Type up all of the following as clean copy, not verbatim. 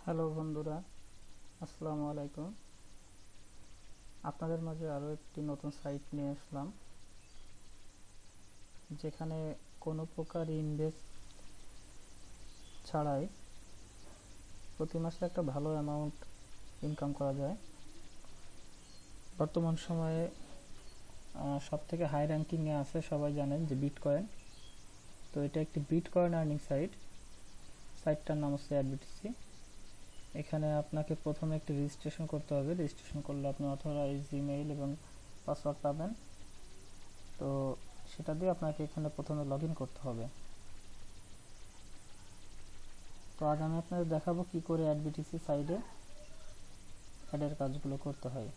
Hello বন্ধুরা, আসসালামু আলাইকুম। আপনাদের মাঝে আরও একটি নতুন সাইট নিয়ে আসলাম, যেখানে কোনো প্রকার ইনভেস্ট ছাড়াই প্রতি মাসে একটা ভালো অ্যামাউন্ট ইনকাম করা যায়। বর্তমান সময়ে সব থেকে হাই র্যাঙ্কিংয়ে আছে, সবাই জানেন যে বিটকয়েন। তো এটা একটি বিটকয়েন আর্নিং সাইট। সাইটটার নাম হচ্ছে অ্যাডবিটিসি। এখানে আপনাকে প্রথমে একটি রেজিস্ট্রেশন করতে হবে। রেজিস্ট্রেশন করলে আপনি অথরাইজ ইমেইল এবং পাসওয়ার্ড পাবেন। তো সেটা দিয়ে আপনাকে এখানে প্রথমে লগ ইন করতে হবে। তো আজ আমি আপনাদের দেখাবো কি করে অ্যাডবিটিসি সাইডে অ্যাডের কাজগুলো করতে হয়।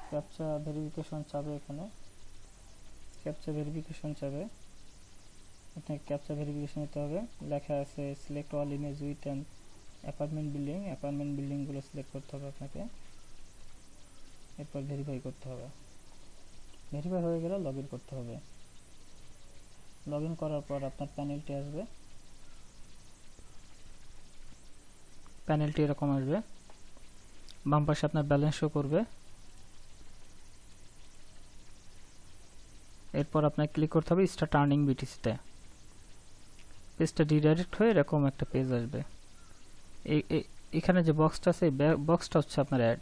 ক্যাপচা ভেরিফিকেশন চাবে, এখানে ক্যাপচা ভেরিফিকেশন চাবে, আপনাকে ক্যাপচা ভেরিফিকেশন নিতে হবে। লেখা আছে select all image with and apartment বিল্ডিংগুলো সিলেক্ট করতে হবে আপনাকে। এরপর ভেরিফাই করতে হবে। ভেরিফাই হয়ে গেলে লগ ইন করতে হবে। লগ ইন করার পর আপনার প্যানেলটি আসবে। প্যানেলটি এরকম আসবে, বাম পাশে আপনার ব্যালেন্স শো করবে। এরপর আপনাকে ক্লিক করতে হবে স্টার্ট আর্নিং বিটিসিতে। পেজটা রিডাইরেক্ট হয়ে এরকম একটা পেজ আসবে। এখানে যে বক্সটা আছে, বক্সটা হচ্ছে আপনার অ্যাড।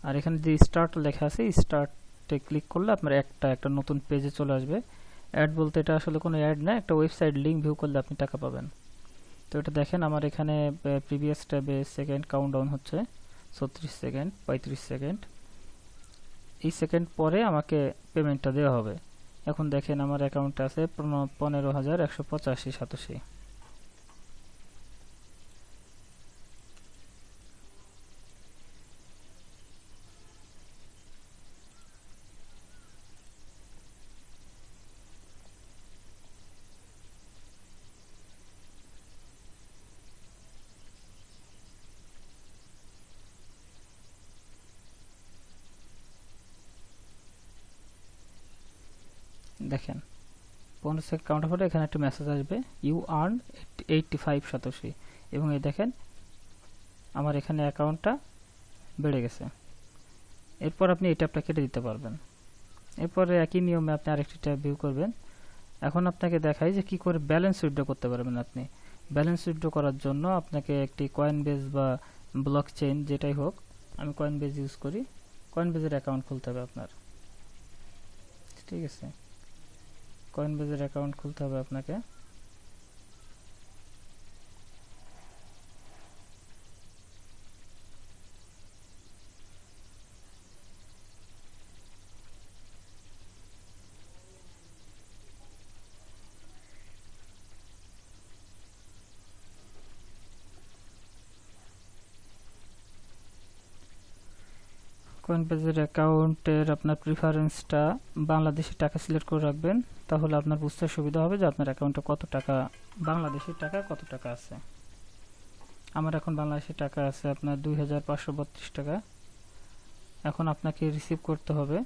আর এখানে যে স্টার্ট লেখা আছে, স্টার্টে ক্লিক করলে আপনার একটা নতুন পেজে চলে আসবে। অ্যাড বলতে এটা আসলে কোনো অ্যাড না, একটা ওয়েবসাইট লিঙ্ক ভিউ করলে আপনি টাকা পাবেন। তো এটা দেখেন, আমার এখানে প্রিভিয়াস ট্যাবে সেকেন্ড কাউন্টডাউন হচ্ছে 36 সেকেন্ড, 35 সেকেন্ড। এই সেকেন্ড পরে আমাকে পেমেন্টটা দেওয়া হবে। এখন দেখেন আমার অ্যাকাউন্টে আছে 15,185 দেখেন 15 সেকেন্ড কাউন্ট হলে এখানে একটা মেসেজ আসবে, ইউ আর্ন 85 সাতোশি। এবং এই দেখেন আমার এখানে অ্যাকাউন্টটা বেড়ে গেছে। এরপর আপনি এই ট্যাবটা কেটে দিতে পারবেন। এরপরে একই নিয়মে আপনি আরেকটি ট্যাব ভিউ করবেন। এখন আপনাকে দেখাই যে কি করে ব্যালেন্স উইথড্র করতে পারবেন আপনি। ব্যালেন্স উইথড্র করার জন্য আপনাকে একটি কয়েনবেজ বা ব্লক চেইন যেটাই হোক, আমি কয়েনবেজ ইউজ করি, কয়েনবেজের অ্যাকাউন্ট খুলতে হবে আপনার। ঠিক আছে, কয়েনবেজের অ্যাকাউন্ট খুলতে হবে আপনাকে। কয়েনবেজের অ্যাকাউন্টের আপনার প্রিফারেন্সটা বাংলাদেশি টাকা সিলেক্ট করে রাখবেন, তাহলে আপনার বুঝতে সুবিধা হবে যে আপনার অ্যাকাউন্টে কত টাকা, বাংলাদেশি টাকা কত টাকা আছে। আমার এখন বাংলাদেশি টাকা আছে আপনার 2,532 টাকা। এখন আপনাকে রিসিভ করতে হবে।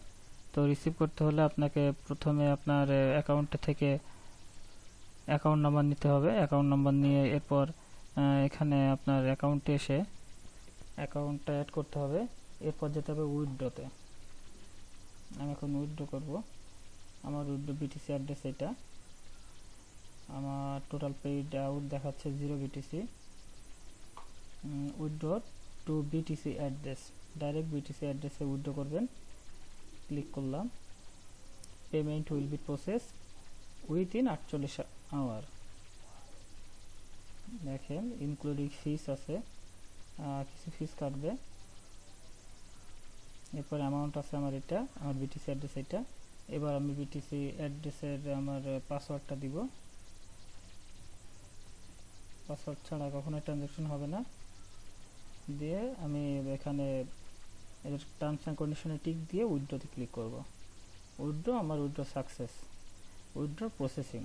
তো রিসিভ করতে হলে আপনাকে প্রথমে আপনার অ্যাকাউন্টে থেকে অ্যাকাউন্ট নাম্বার নিতে হবে। অ্যাকাউন্ট নাম্বার নিয়ে এরপর এখানে আপনার অ্যাকাউন্টে এসে অ্যাকাউন্টটা অ্যাড করতে হবে। এরপর যেতে হবে উইথড্রতে। আমি এখন উইথড্র করব। আমার উইথড্র বিটিসি অ্যাড্রেস এটা। আমার টোটাল পেইড আউট দেখাচ্ছে 0 BTC. Withdraw to BTC address, direct BTC অ্যাড্রেসে উইথড্র করবেন। ক্লিক করলাম। Payment will be process within 48 hour. দেখেন ইনক্লুডিং ফিস আছে, কিছু ফিস কাটবে। এরপর অ্যামাউন্ট আছে আমার এটা, আমার বিটিসি অ্যাড্রেস এটা। এবার আমি বিটিসি অ্যাড্রেসের আমার পাসওয়ার্ডটা দিব। পাসওয়ার্ড ছাড়া কখনো ট্রানজ্যাকশন হবে না। দিয়ে আমি এখানে এর টার্মস অ্যান্ড কন্ডিশনে টিক দিয়ে উইথড্রতে ক্লিক করব। উইথড্র, আমার উইথড্র সাকসেস। উইথড্র প্রসেসিং,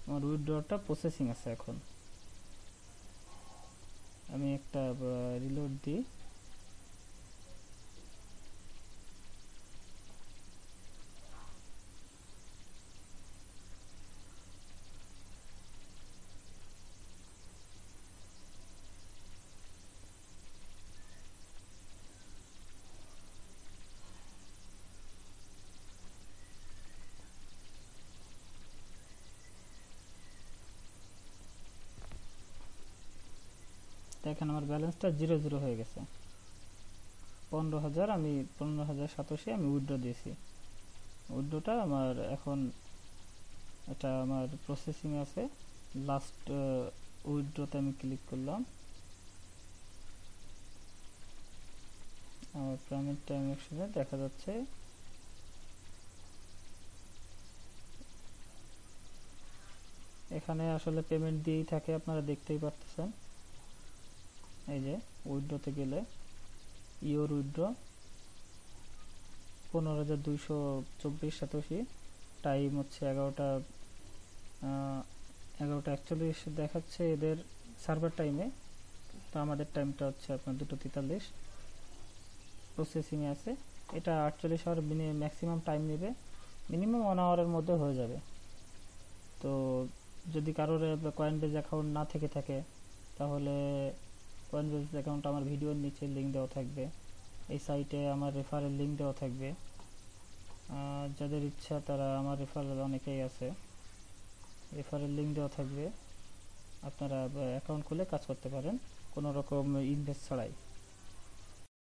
আমার উইথড্রটা প্রসেসিং আছে। এখন আমি একটা রিলোড দিই। দেখেন আমার ব্যালেন্সটা 0 হয়ে গেছে। 15,000 আমি 15,087 আমি উইথড্র দিয়েছি। উইথড্রটা আমার এখন এটা আমার প্রসেসিং আছে। লাস্ট উইথড্রতে আমি ক্লিক করলাম। আমার পেমেন্ট ট্রানজাকশনে দেখা যাচ্ছে এখানে আসলে পেমেন্ট দিয়েই থাকে, আপনারা দেখতেই পারতেছেন। এই যে উইথড্রতে গেলে ইওর উইথড্র 15,224 টাইম হচ্ছে 11টা 41 দেখাচ্ছে এদের সার্ভার টাইমে। তো আমাদের টাইমটা হচ্ছে আপনার 2:43 প্রসেসিংয়ে আছে। এটা 48 আওয়ার ম্যাক্সিমাম টাইম নেবে, মিনিমাম 1 আওয়ারের মধ্যে হয়ে যাবে। তো যদি কারোর কয়েনবেজ অ্যাকাউন্ট না থেকে থাকে তাহলে কয়েনবেজ অ্যাকাউন্ট আমার ভিডিওর নিচে লিঙ্ক দেওয়া থাকবে। এই সাইটে আমার রেফারেল লিঙ্ক দেওয়া থাকবে। যাদের ইচ্ছা তারা আমার রেফারেল অনেকেই আছে, রেফারেল লিঙ্ক দেওয়া থাকবে। আপনারা অ্যাকাউন্ট খুলে কাজ করতে পারেন কোনো রকম ইনভেস্ট ছাড়াই।